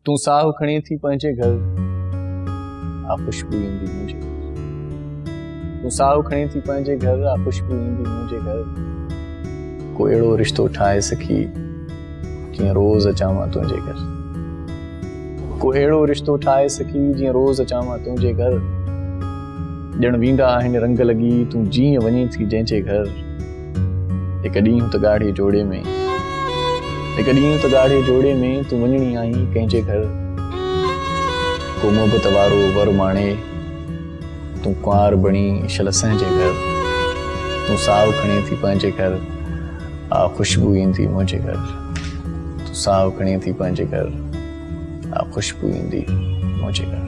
तू साहु खणी थी पंहिंजे घर आ खुशबू ईंदी मुंहिंजे घर। तू साहु खणी थी पंहिंजे घर आ खुशबू ईंदी मुंहिंजे घर। को अहिड़ो रिश्तो ठाहे सखी जीअं रोज़ अचां मां तुंहिंजे घर। को अहिड़ो रिश्तो ठाहे सखी जीअं रोज़ अचां मां तुंहिंजे घर। ॼण वेंदा आहिनि रंग लॻी तूं जीअं वञे थी जंहिंजे घर। हिकु ॾींहुं त ॻाढ़े जोड़े में तूं वञणी आहीं कंहिंजे घर। को मोहबत वारो वर माणे तूं कुंवार बणी शल असांजे घर। तूं साहु खणी थी पंहिंजे घर आ खुशबू ईंदी मुंहिंजे घर। तूं साहु खणी थी पंहिंजे घर आ खुशबू ईंदी मुंहिंजे घर।